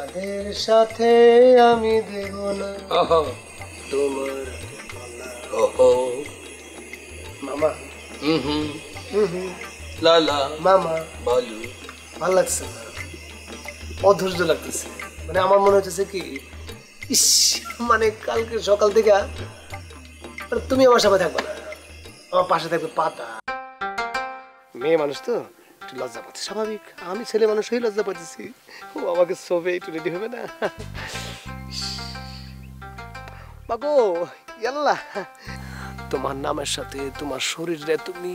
তাদের সাথে আমি দেব না তোমার মামা। লালা মামা বলো। ভাল লাগছে না, অধৈর্য লাগতেছে। মানে আমার মনে হচ্ছে কি, ইস মানে কালকে সকাল থেকে তুমি আমার সাথে থাকবে না, আমার পাশে থাকবে পাতা। মেয়ে মানুষ তো একটু লজ্জা পাচ্ছে, স্বাভাবিক। আমি ছেলে মানুষ হয়ে লজ্জা পাচ্ছি, ও আমাকে শোবে একটু রেডি হবে না। বাগো ইয়াল্লা, তোমার নামের সাথে তোমার শরীরে তুমি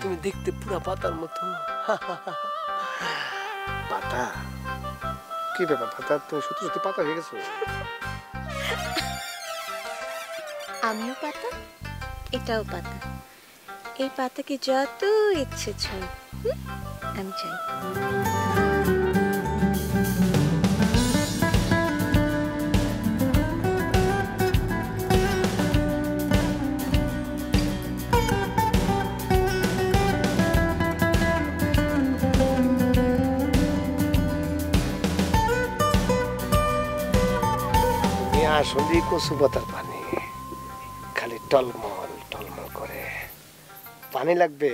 তুমি দেখতে পুরা পাতার মতো। পাতা? কি ব্যাপার পাতা, তুমি সত্যি সত্যি পাতা হয়ে গেছো? আমিও পাতা, এটাও পাতা। এই পাতাকে যত ইচ্ছে ছয় আমি চাই। আসলে কচু পাতার পানি খালি টলমল টলমল করে, পানি লাগবে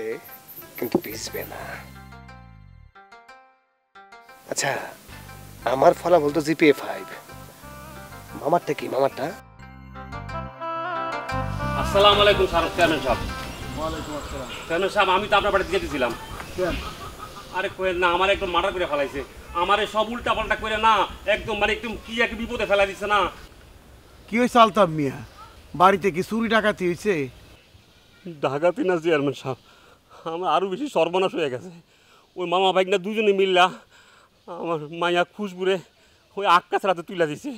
কিন্তু ভিজবে না। আচ্ছা, আমার ফলাফল তো জিপিএ 5। মামারটা কি? মামারটা? আসসালামু আলাইকুম চেয়ারম্যান সাহেব। ওয়ালাইকুম আসসালাম। চেয়ারম্যান সাহেব, আমি তো আপনার বাড়িতে যেতেছিলাম। আরে কোয়েন না, আমার একদম মার্ডার করে ফেলাইছে। আমারে সব উল্টা পাল্টা করে না, একদম মানে একদম কি এক বিপদে ফেলাই দিচ্ছে না। কি হয়েছে আলতাফ মিয়া? বাড়িতে কি চুরি ডাকাতি হয়েছে? ডাকাতি না চেয়ারম্যান সাহেব, আমার আরও বেশি সর্বনাশ হয়ে গেছে। ওই মামা ভাইগনা দুজনে মিললা আমার মাইয়া খুশবুরে ওই আক্কাস রাতে তুলে দিছে।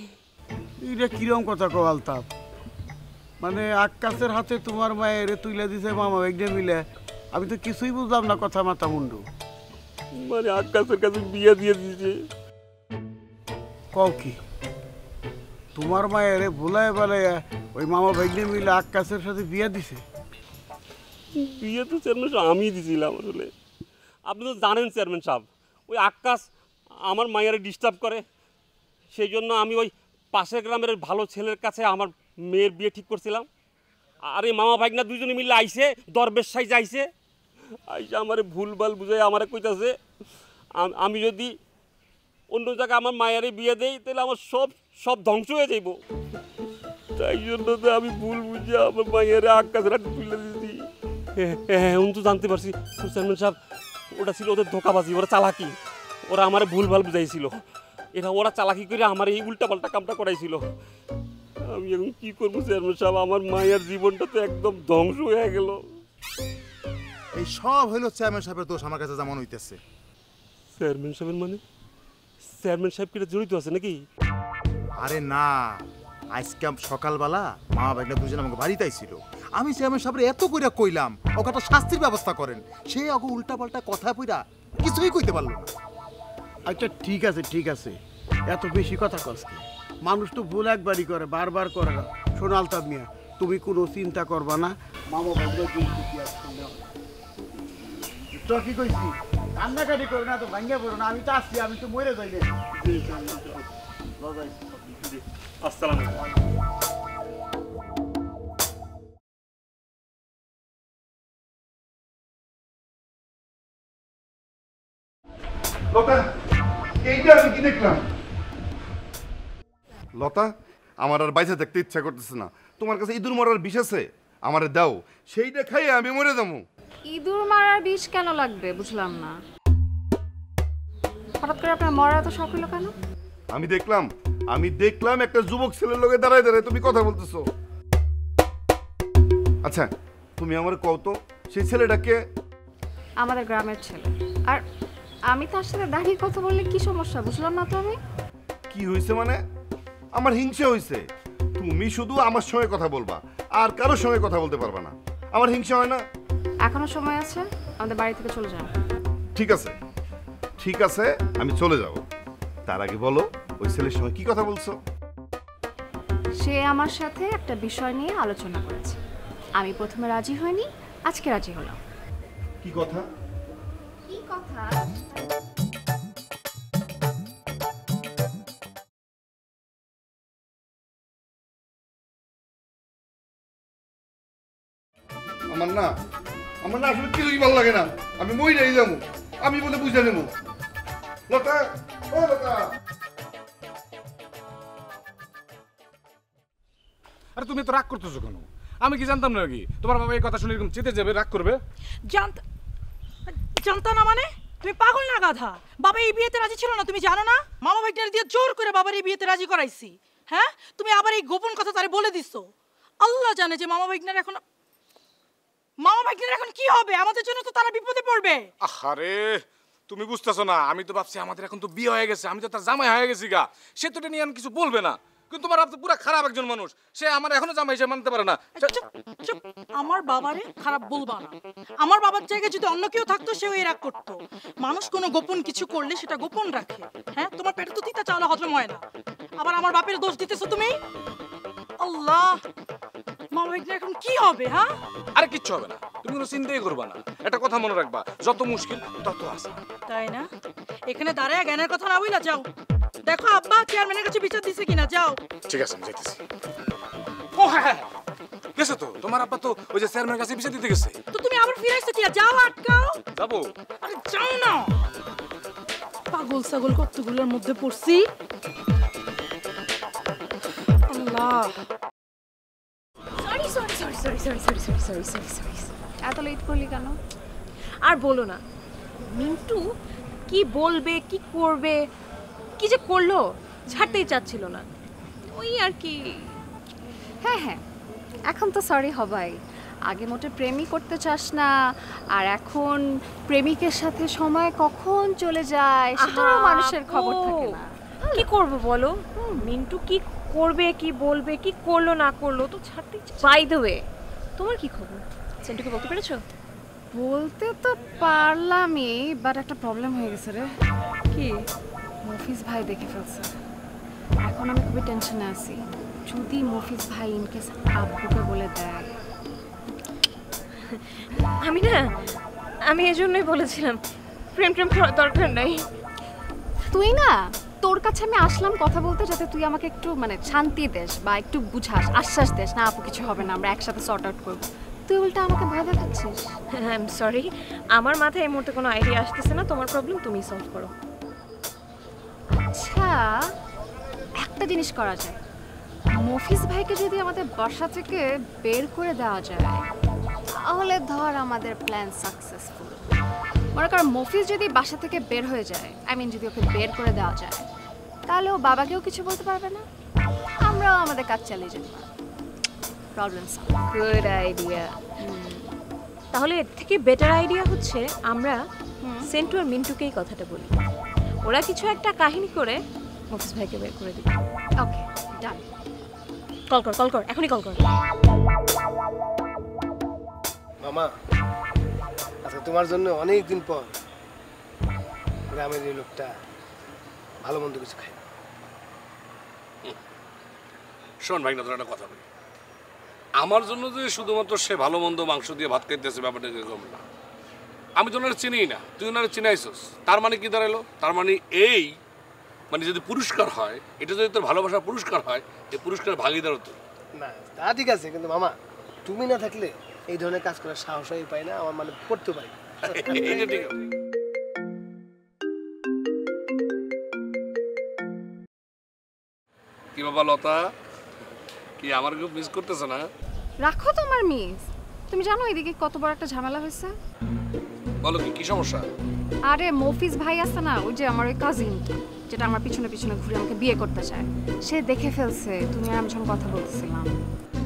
এটা কিরম কথা কো আলতাফ? মানে আক্কাসের হাতে তোমার মায়ের তুলে দিছে মামা একদম মিলে? আমি তো কিছুই বুঝলাম না, কথা মাথা মুন্ডু। মানে আক্কাসের কাছে বিয়ে দিয়ে দিয়েছে। কও কি? তোমার মায়ের ভুলায় বেলায় ওই মামা ভাইগনে মিলে আক্কাসের সাথে বিয়ে দিছে? বিয়ে তো চেয়ারম্যান সাহেব আমি দিয়েছিলাম আসলে। আপনি তো জানেন চেয়ারম্যান সাহেব, ওই আক্কাস আমার মায়েরা ডিস্টার্ব করে, সেই জন্য আমি ওই পাশের গ্রামের ভালো ছেলের কাছে আমার মেয়ের বিয়ে ঠিক করছিলাম। আর এই মামা ভাইগনা দুজনে মিলে আইসে, দরবেশ সাইজ আইসে আমারে ভুলভাল বুঝাই আমারে কইতাছে আমি যদি অন্য জায়গায় আমার মায়েরে বিয়ে দেই তাহলে আমার সব ধ্বংস হয়ে যাইব। তাই জন্য তো আমি ভুল বুঝে আমার মায়েরে আক্কাসের হাতে তুলে দিয়েছি। হ্যাঁ, তো জানতে পারছি চেয়ারম্যান সাহেব, ওটা ছিল ওদের ধোকাবাজি, ওরা চালাকি। ওরা আমার ভুলভাল বুঝাইছিল, এটা ওরা চালাকি করে আমার এই উল্টাপাল্টা কামটা করাইছিল। আমি এখন কী করবো চেয়ারম্যান সাহেব, আমার মায়ের জীবনটা তো একদম ধ্বংস হয়ে গেল। এই সব হইল চেয়ারম্যান সাহেবের দোষ আমার কাছে যেমন হইতেছে। চেয়ারম্যান সাহেবের মানে? চেয়ারম্যান সাহেব কি জড়িত আছে নাকি? আরে না, আজকে সকালবেলা মা ভাইগনা দুজন আমাকে বাড়িতে আইছিল। আমি চেয়ারম্যান সাহেবের এত কইরা কইলাম ওকে একটা শাস্তির ব্যবস্থা করেন, সে ওকে উল্টা পাল্টা কথা কইরা কিছুই কইতে পারলো না। আচ্ছা ঠিক আছে ঠিক আছে, এত বেশি কথা কষ্ট। মানুষ তো ভুল একবারই করে, বারবার করে না। শোনো আলতাফ মিয়া, তুমি কোনো চিন্তা করবা না। মামা ভাইগনা তো কি কইছি, কান্নাকাটি করো না, তো ভাঙ্গে পড়ো না। আমি তো আসছি, আমি তো মরে যাই না। আসসালামু আলাইকুম। লতা, এইটা আমি কি দেখলাম? লতা, আমার আর বাইসে দেখতে ইচ্ছা করতেছে না। তোমার কাছে ইঁদুর মরার বিষ আছে? আমারে দাও, সেইটা খাইয়ে আমি মরে যাবো। ইঁদুর মারার বিষ কেন লাগবে বুঝলাম না। হঠাৎ করে আপনার মরার তো শখ হলো কেন? আমি দেখলাম একটা যুবক ছেলের লোকে দাঁড়ায় দাঁড়ায় তুমি কথা বলতেছো। আচ্ছা, তুমি আমার কও তো সেই ছেলেটাকে? আমাদের গ্রামের ছেলে। আর আমি তার সাথে দাঁড়িয়ে কথা বললে কি সমস্যা বুঝলাম না তো আমি। কি হয়েছে মানে? আমার হিংসা হয়েছে। তুমি শুধু আমার সঙ্গে কথা বলবা, আর কারোর সঙ্গে কথা বলতে পারবা না। আমার হিংসা হয় না? এখনো সময় আছে, আমাদের বাড়ি থেকে চলে যান। ঠিক আছে ঠিক আছে, আমি চলে যাব। তার আগে বলো, ওই ছেলের সঙ্গে কি কথা বলছো? সে আমার সাথে একটা বিষয় নিয়ে আলোচনা করেছে। আমি প্রথমে রাজি হইনি, আজকে রাজি হলাম। কি কথা? কি কথা? আসলে কিছুই ভালো লাগে না, আমি মইরাই যাবো, আমি বলে বুঝে নেবো। লতা, ও লতা। আরে তুমি তো রাগ করতেছো কেন? আমি কি জানতাম না কি তোমার বাবা এই কথা শুনে এরকম চেতে যাবে, রাগ করবে? জানতা না মানে? তুমি পাগল না গাধা? বাবা এই বিয়েতে রাজি ছিল না, তুমি জানো না? মামা ভাইটার দিয়ে জোর করে বাবার এই বিয়েতে রাজি করাইছি। হ্যাঁ, তুমি আবার এই গোপন কথা তারে বলে দিছো। আল্লাহ জানে যে মামা ভাইটার এখন কি হবে। আমাদের জন্য তো তারা বিপদে পড়বে। আরে তুমি বুঝতেছো না, আমি তো ভাবছি আমাদের এখন তো বিয়ে হয়ে গেছে, আমি তো তার জামাই হয়ে গেছি গা, সে তো এটা নিয়ে আমি কিছু বলবে না। কিন্তু তোমার বাপ তো পুরো খারাপ একজন মানুষ, সে আমার এখনো জামাই হিসেবে মানতে পারে না। চুপ, আমার বাবারে খারাপ বলবা না। আমার বাবার জায়গায় যদি অন্য কেউ থাকতো সেও এ রাগ করতো। মানুষ কোনো গোপন কিছু করলে সেটা গোপন রাখে। হ্যাঁ, তোমার পেটে তো তিতা চাওলা হজম হয় না, আবার আমার বাপের দোষ দিতেছো তুমি। আল্লাহ, মামা ভাইটা এখন কি হবে? হ্যাঁ, আরে কিচ্ছু হবে না, তুমি কোনো চিন্তাই করবা না। একটা কথা মনে রাখবা, যত মুশকিল তত আসান। তাই না? এখানে দাঁড়ায় জ্ঞানের কথা না বইলা যাও, দেখো আব্বা চেয়ারম্যানের কাছে বিচার দিছে কিনা। যাও। ঠিক আছে, আমি যাইতেছি। ও হ্যাঁ, গেছে তো তোমার আব্বা, তো ওই যে চেয়ারম্যানের কাছে বিচার দিতে গেছে। তো তুমি আবার ফিরাইছো কি? যাও, আটকাও। যাবো? আরে যাও না, পাগল ছাগল কতগুলোর মধ্যে পড়ছি। আল্লাহ, সরি। এত লেট করলি কেন? আর বলো না, মিন্টু কি বলবে, কি করবে, কি যে করলো ছাড়তেই চাচ্ছিল না, ওই আর কি। হ্যাঁ, এখন তো সরি হবাই। আগে মোটে প্রেমই করতে চাস না, আর এখন প্রেমিকের সাথে সময় কখন চলে যায় সেটাও মানুষের খবর থাকে না। কি করব বলো? মিন্টু কি করবে, কি বলবে, কি করলো না করলো তো ছাড়তেই। বাই দ্য ওয়ে, তোমার কি খবর? সেন্টুকে বলতে পেরেছো? বলতে তো পারলামই, বাট একটা প্রবলেম হয়ে গেছে রে। কি? মফিজ ভাই দেখে ফেলছে। এখন আমি খুবই টেনশনে আছি। যদি মফিজ ভাই ইনকেস আব্বুকে বলে দেয়। আমি এজন্যই বলেছিলাম প্রেম করার দরকার নাই। তুই না, তোর কাছে আমি আসলাম কথা বলতে, যাতে তুই আমাকে একটু মানে শান্তি দেস বা একটু বুঝাস, আশ্বাস দেস, না আপু কিছু হবে না, আমরা একসাথে সর্ট আউট করবো। তুই উল্টা আমাকে ভয় দেখাচ্ছিস। আই এম সরি, আমার মাথায় এই মুহূর্তে কোনো আইডিয়া আসতেছে না। তোমার প্রবলেম তুমি সলভ করো। আচ্ছা, একটা জিনিস করা যায়। মফিজ ভাইকে যদি আমাদের বাসা থেকে বের করে দেওয়া যায়, তাহলে ধর আমাদের প্ল্যান সাকসেসফুল। মনে কর মফিজ যদি বাসা থেকে বের হয়ে যায়, যদি ওকে বের করে দেওয়া যায়, তাহলে ও বাবাকেও কিছু বলতে পারবে না, আমরাও আমাদের কাজ চালিয়ে যেতে পারবো। Problem solve. Good idea. তাহলে এর থেকে বেটার আইডিয়া হচ্ছে আমরা সেন্টু আর মিন্টুকেই কথাটা বলি, ওরা কিছু একটা কাহিনী করে মফিজ ভাইকে বের করে দিবে। ওকে, ডান। কল কর, এখনই কল কর। মামা, আচ্ছা তোমার জন্য অনেক দিন পর গ্রামের এই লোকটা ভালো মন্দ কিছু খায়। শোন ভাই, না তোর একটা কথা বলি, আমার জন্য যে শুধুমাত্র সে ভালো মন্দ মাংস দিয়ে ভাত খাইতেছে ব্যাপারটা এরকম না। আমি তো ওনারা চিনিই না, তুই ওনারা চিনাইছস, তার মানে কি দাঁড়ালো? তার মানে এই মানে যদি পুরস্কার হয়, এটা যদি তোর ভালোবাসার পুরস্কার হয়, এই পুরস্কার ভাগিদার হতো না। তা ঠিক আছে, কিন্তু মামা তুমি না থাকলে এই ধরনের কাজ করার সাহসই পাই না, আমার মানে করতে পারি। এটা ঠিক আছে। কি বাবা লতা, কি আমার খুব মিস করতেছ না? রাখো তোমার মিস। তুমি জানো এদিকে কত বড় একটা ঝামেলা হয়েছে? বলো কি সমস্যা? আরে মফিজ ভাই আছে না, ওই যে আমার ওই কাজিন, যেটা আমার পিছনে ঘুরে আমাকে বিয়ে করতে চায়, সে দেখে ফেলছে তুমি আর আমি যখন কথা বলতেছিলাম।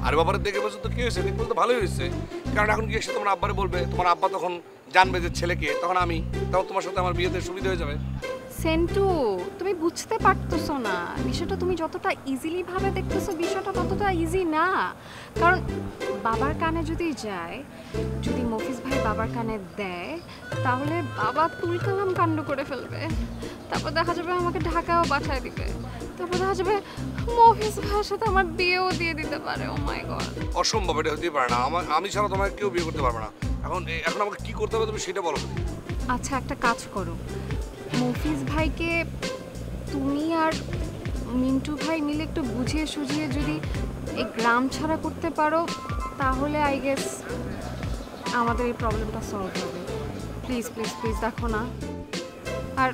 আরে বাবারে দেখে বলছো তো কি হয়েছে? দেখে তো ভালোই হয়েছে, কারণ এখন গিয়ে সে তোমার আব্বারে বলবে, তোমার আব্বা তখন জানবে যে ছেলেকে, তখন তখন তোমার সাথে আমার বিয়েতে সুবিধা হয়ে যাবে। সেন্টু, তুমি বুঝতে পারতেছো না, বিষয়টা তুমি যতটা ইজিলি ভাবে দেখতেছো, বিষয়টা ততটা ইজি না। কারণ বাবার কানে যদি যায়, যদি মফিজ ভাই বাবার কানে দেয়, তাহলে বাবা তুলকালাম কাণ্ড করে ফেলবে। তারপর দেখা যাবে আমাকে ঢাকাও পাঠায় দিবে, তারপর দেখা যাবে মফিজ ভাইয়ের সাথে আমার বিয়েও দিয়ে দিতে পারে। ও মাই গড, অসম্ভব, এটা হতেই পারে না। আমি ছাড়া তোমাকে কেউ বিয়ে করতে পারবে না। এখন আমাকে কি করতে হবে তুমি সেটা বলো। আচ্ছা, একটা কাজ করো, মফিজ ভাইকে তুমি আর মিন্টু ভাই মিলে একটু বুঝিয়ে সুঝিয়ে যদি এই গ্রাম ছাড়া করতে পারো, তাহলে আই গেস আমাদের এই প্রবলেমটা সলভ হবে। প্লিজ প্লিজ প্লিজ দেখো না, আর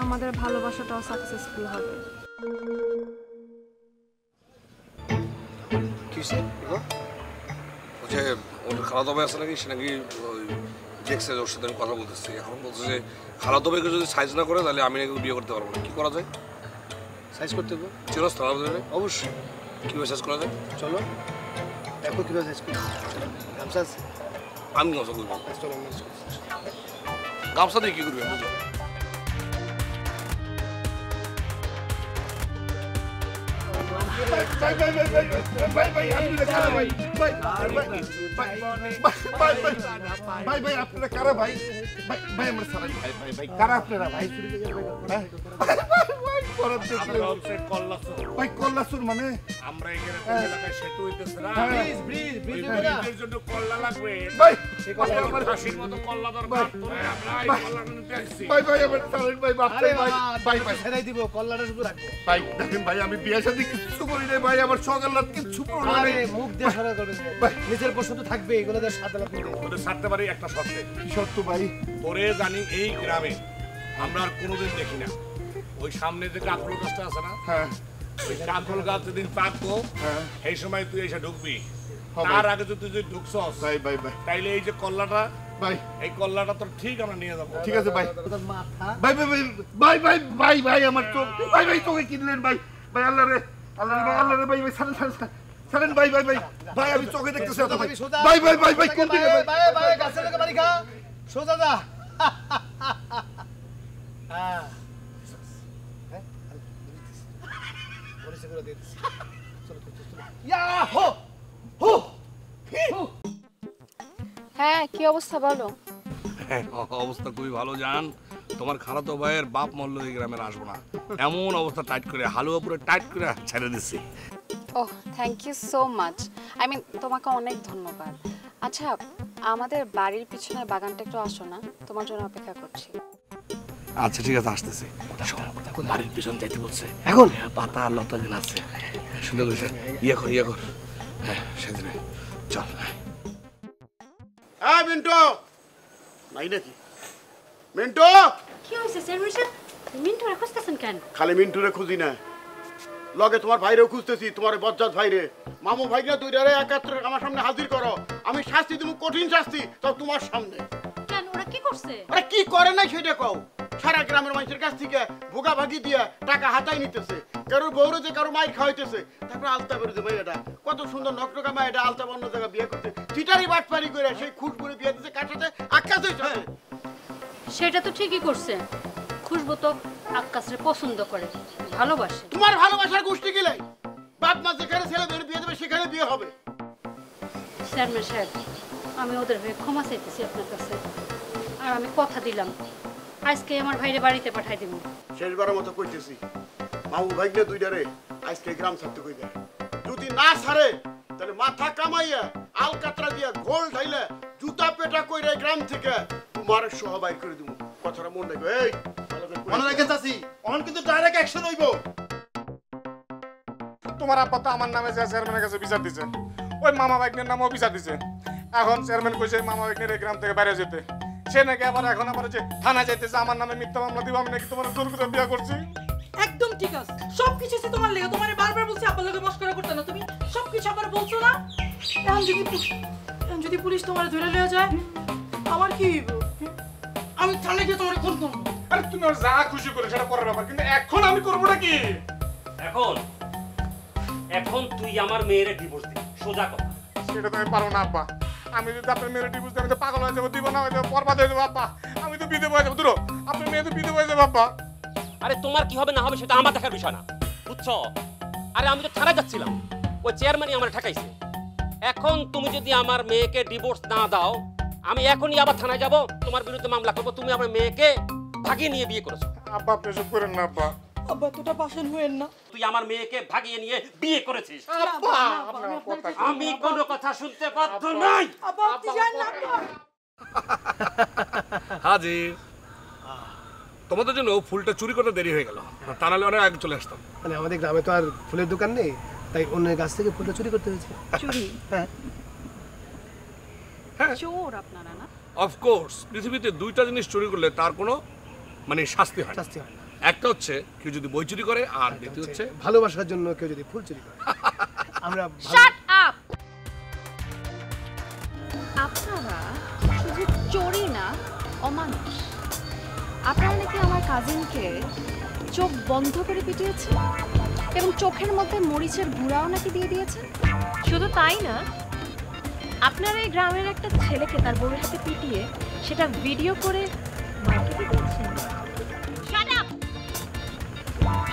আমাদের ভালোবাসাটাও সাকসেসফুল হবে। কিসে যে ওর খালাতো ভাই আছে নাকি, সে নাকি দেখছে ওর সাথে আমি কথা বলতেছি, এখন বলছে যে খালাতো ভাইকে যদি সাইজ না করে তাহলে আমি নাকি বিয়ে করতে পারবো না। কি করা যায়? সাইজ করতে হবে চিরস খালাতো ভাই অবশ্যই। কীভাবে সাইজ করা যায়? চলো দেখো কীভাবে সাইজ করি। গামছা আছে? আমি গামছা করবো। চলো আমি সাইজ করছি। গামছা দিয়ে কী করবে? মানে আমরা এখানে এলাকায় সেতু হইতেছে না, জন্য কল্লা লাগবে, হাসির মতো কল্লা দরকার। আমি বিয়ে সাথে কিছু করি নাই ভাই, আমার সকাল কিছু মুখ দিয়ে সারা করে নিজের প্রশ্ন তো থাকবে, এগুলো সাথে ছাড়তে পারি একটা শর্তে। কি সত্য ভাই? তোরে জানি এই গ্রামে আমরা আর কোনোদিন দেখি না। ওই সামনে যে কাঁকরোল গাছটা আছে না, হ্যাঁ ওই কাঁকরোল গাছ যেদিন পাকবো এই সময় তুই এসে ঢুকবি। তার আগে তো তুই যদি ঢুকছস ভাই ভাই ভাই তাইলে এই যে কল্লাটা, ভাই এই কল্লাটা তোর ঠিক আমরা নিয়ে যাবো। ঠিক আছে ভাই। ভাই ভাই ভাই ভাই ভাই ভাই আমার চোখ, ভাই ভাই তোকে কিনলেন ভাই, ভাই আল্লাহ রে আল্লাহ রে ভাই, আল্লাহ রে ভাই ভাই সারেন সারেন সারেন ভাই ভাই ভাই ভাই আমি চোখে দেখতেছি ভাই ভাই ভাই ভাই ভাই কোন দিকে ভাই ভাই ভাই গাছের দিকে বাড়ি খা সোজা যা। হ্যাঁ পরিচয় করে দিতেছি। চলো চলো ইয়া হো হো। হ্যাঁ কি অবস্থা বলো? অবস্থা খুবই ভালো জান। তোমার খালাতো ভাইয়ের বাপ মল্ল এই গ্রামের আসবো না, এমন অবস্থা টাইট করে হালুয়া পুরো টাইট করে ছেড়ে দিচ্ছি। Oh thank you so much, I mean তোমাকে অনেক ধন্যবাদ। আচ্ছা আমাদের বাড়ির পিছনের বাগানটা একটু আসো না, তোমার জন্য অপেক্ষা করছি। আচ্ছা ঠিক আছে আসতেছি। বাড়ির পিছন যাইতে বলছে এখন পাতা লতা যেন আছে, সুন্দর করে ইয়ে কর ইয়ে কর। হ্যাঁ সেদিন চল। হ্যাঁ মিন্টু নাই নাকি? মিন্টু কি হয়েছে চেয়ারম্যান সাহেব? মিন্টুরে খুঁজতেছেন কেন? খালি মিন্টুরে খুঁজি না, লগে তোমার ভাইরেও খুঁজতেছি, তোমার বজ্জাত ভাইরে মামু ভাইরা দুইটারে একাত্রে আমার সামনে হাজির করো। আমি শাস্তি দেবো, কঠিন শাস্তি, তাও তোমার সামনে। কেন ওরা কি করছে? আরে কি করে না সেটা কও। সারা গ্রামের মানুষের কাছ থেকে ভোগাভাগি দিয়ে টাকা হাতাই নিতেছে, কারোর বউরে যে কারো মাই খাওয়াইতেছে। তারপর আলতা করে যে ভাইয়াটা কত সুন্দর নকটকা মাইটা আলতা বন্য জায়গা বিয়ে করছে, চিটারি বাটপারি করে সেই খুশবুরে বিয়ে দিতে কার সাথে? আকাশ হয়েছে। সেটা তো ঠিকই করছে, খুশবু তো আক্কাসরে পছন্দ করে, ভালোবাসে। তোমার ভালোবাসার গোষ্ঠী গেলে বাপ মা যেখানে ছেলে মেয়ের বিয়ে দেবে সেখানে বিয়ে হবে। চেয়ারম্যান সাহেব আমি ওদের হয়ে ক্ষমা চাইতেছি আপনার কাছে, আর আমি কথা দিলাম আজকে আমার ভাইরে বাড়িতে পাঠাই দেব। শেষবারের মতো কইতেছি, মামু ভাইকে দুইটারে আজকে গ্রাম ছাড়তে কইবে। যদি না ছাড়ে তাহলে মাথা কামাইয়া আলকাতরা দিয়া গোল ঢাইলে জুতা পেটা কইরে গ্রাম থেকে তোমার সহ বাইর করে দিব। কথাটা মনে রাখবে। এই মনে রেখে যাচ্ছি, অন কিন্তু ডাইরেক্ট অ্যাকশন হইব। তোমার আব্বা তো আমার নামে যে চেয়ারম্যানের কাছে বিচার দিছে, ওই মামা ভাগ্নের নামেও বিচার দিছে। এখন চেয়ারম্যান কইছে মামা ভাগ্নের এই গ্রাম থেকে বাইরে যেতে। সে নাকি আবার এখন আবার যে থানা যাইতেছে আমার নামে মিথ্যা মামলা দিব, আমি নাকি তোমার জোর করে বিয়ে করছি। একদম ঠিক আছে, সবকিছু আছে তোমার লেগে। তোমারে বারবার বলছি আপনার লগে মস্করা করতে না, তুমি সবকিছু আবার বলছো না। এখন যদি পুলিশ তোমারে ধরে লয়ে যায় আমার কি হইব? আমি থানায় গিয়ে তোমারে ফোন করবো। আরে তুমি ওর যা খুশি করে সেটা পরের ব্যাপার, কিন্তু এখন আমি করবো না কি? এখন তুই আমার মেয়েরে ডিভোর্স দিবি, সোজা কথা। সেটা তো আমি পারবো না আব্বা। আমি যদি আপনার মেয়ের ডিভোর্স দিই আমি তো পাগল হয়ে যাবো, দিব না হয়ে যাবো, বরবাদ হয়ে যাবো আব্বা। আমি তো বিধবা হয়ে যাবো। দূর আপনার মেয়ে তো বিধবা হয়ে যাবো আব্বা। আরে তোমার কি হবে না হবে সেটা আমার দেখার বিষয় না, বুঝছো? আরে আমি তো থানায় যাচ্ছিলাম, ওই চেয়ারম্যানই আমার ঠেকাইছে। এখন তুমি যদি আমার মেয়েকে ডিভোর্স না দাও, আমি এখনই আবার থানায় যাব, তোমার বিরুদ্ধে মামলা করবো। তুমি আমার মেয়েকে ভাগিয়ে নিয়ে বিয়ে করেছো। আব্বা আপনি এসব করেন না আব্বা। আব্বা তোটা পাশান হইেন না। তুই আমার মেয়েকে ভাগিয়ে নিয়ে বিয়ে করেছিস। আব্বা আমি কোনো কথা শুনতে বাধ্য নই। আব্বা আপনি জান না। হাজির। তোমাদের জন্য ফুলটা চুরি করতে দেরি হয়ে গেল, তা নাহলে অনেক আগে চলে আসতাম। মানে আমাদের গ্রামে তো আর ফুলের দোকান নেই, তাই অন্যের কাছ থেকে ফুলটা চুরি করতে হয়েছে। চুরি? হ্যাঁ চোর আপনারা না? অফকোর্স পৃথিবীতে দুইটা জিনিস চুরি করলে তার কোনো মানে শাস্তি হয় না। শাস্তি হয় না। একটা হচ্ছে কেউ যদি বই চুরি করে, আর দ্বিতীয় হচ্ছে ভালোবাসার জন্য কেউ যদি ফুল চুরি করে। আমরা শাট আপ। আপনারা শুধু চোরই না, অমানুষ। আপনারা নাকি আমার কাজিনকে চোখ বন্ধ করে পিটিয়েছেন এবং চোখের মধ্যে মরিচের গুঁড়াও নাকি দিয়ে দিয়েছেন। শুধু তাই না, আপনারা এই গ্রামের একটা ছেলেকে তার বউয়ের হাতে পিটিয়ে সেটা ভিডিও করে মার্কেটে দিয়েছেন।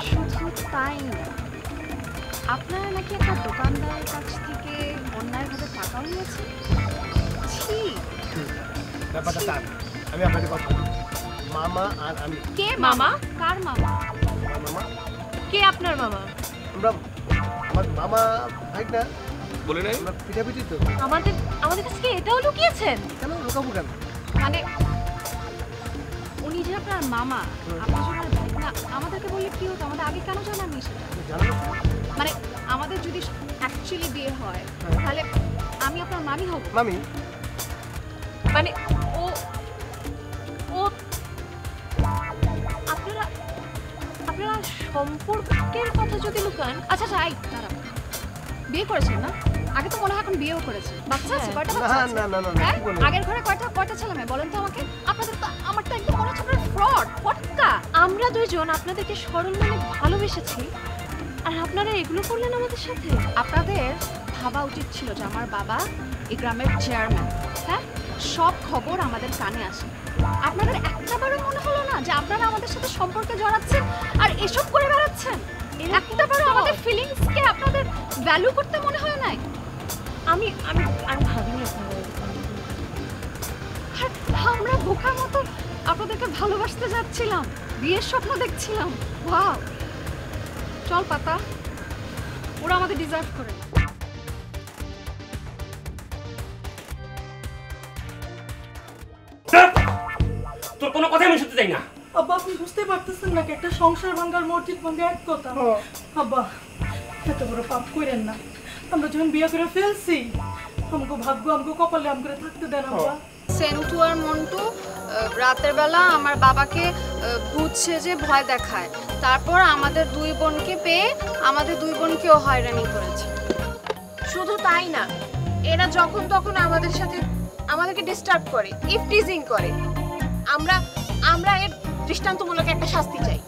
শুধু তাই না, আপনারা নাকি একটা দোকানদারের কাছ থেকে অন্যায়ভাবে টাকাও নিয়েছেন। ছি! ব্যাপারটা তার। আমি আপনাদের কথা বলি। মামা আর আমি। কে মামা? কার মামা? মামা কে আপনার মামা? আমরা আমার মামা ভাইটা বলে নাই আমরা পিঠাপিঠি তো। আমাদের কাছে কি এটাও লুকিয়েছেন? কেন লুকাবো কেন? মানে উনি যে আপনার মামা, আপনি যে ওনার ভাই না, আমাদেরকে বললে কি হতো? আমাদের আগে কেন জানাননি সেটা? জানো মানে আমাদের যদি অ্যাকচুয়ালি বিয়ে হয় তাহলে আমি আপনার মামি হব। মামি মানে ও আপনারা সম্পর্কের কথা যদি লুকান। আচ্ছা আচ্ছা, এই দাঁড়াও, বিয়ে করেছেন না? আগে তো মনে হয় এখন বিয়েও করেছেন। বাচ্চা আছে? কয়টা বাচ্চা আছে? না হ্যাঁ? কি বলেন? আগের ঘরে কয়টা ছেলে মেয়ে বলেন তো আমাকে? আপনাদের তো, আমার তো একদম মনে হচ্ছে ফ্রড, ফটকা। আমরা দুইজন আপনাদেরকে সরল মনে ভালোবেসেছি, আর আপনারা এগুলো করলেন আমাদের সাথে। আপনাদের ভাবা উচিত ছিল যে আমার বাবা এই গ্রামের চেয়ারম্যান। হ্যাঁ, সব খবর আমাদের কানে আসে। আপনাদের একটাবারও মনে হলো না যে আপনারা আমাদের সাথে সম্পর্কে জড়াচ্ছেন আর এসব করে বেড়াচ্ছেন? একটাবারও আমাদের ফিলিংসকে আপনাদের ভ্যালু করতে মনে হয় নাই? আমি ভাবিনি আপনারা। আর আমরা বোকার মতো আপনাদেরকে ভালোবাসতে যাচ্ছিলাম, বিয়ের স্বপ্ন দেখছিলাম। ওয়াও! চল পাতা, ওরা আমাদের ডিজার্ভ করে। তোর কোনো কথাই আমি শুনতে চাই না। আব্বা আপনি বুঝতে পারতেছেন নাকি একটা সংসার ভাঙ্গার মসজিদ ভাঙ্গা এক কথা। আব্বা এত বড় পাপ করেন না। আমরা যখন বিয়ে করে ফেলছি, আমাকে ভাগ্য আমাকে কপালে আম করে থাকতে দেন আব্বা। সেন্টু আর মন্টু রাতের বেলা আমার বাবাকে ভূত সেজে ভয় দেখায়, তারপর আমাদের দুই বোনকে পেয়ে আমাদের দুই বোনকেও হয়রানি করেছে। শুধু তাই না, এরা যখন তখন আমাদেরকে ডিস্টার্ব করে, ইফটিজিং করে। আমরা এর দৃষ্টান্তমূলক একটা শাস্তি চাই।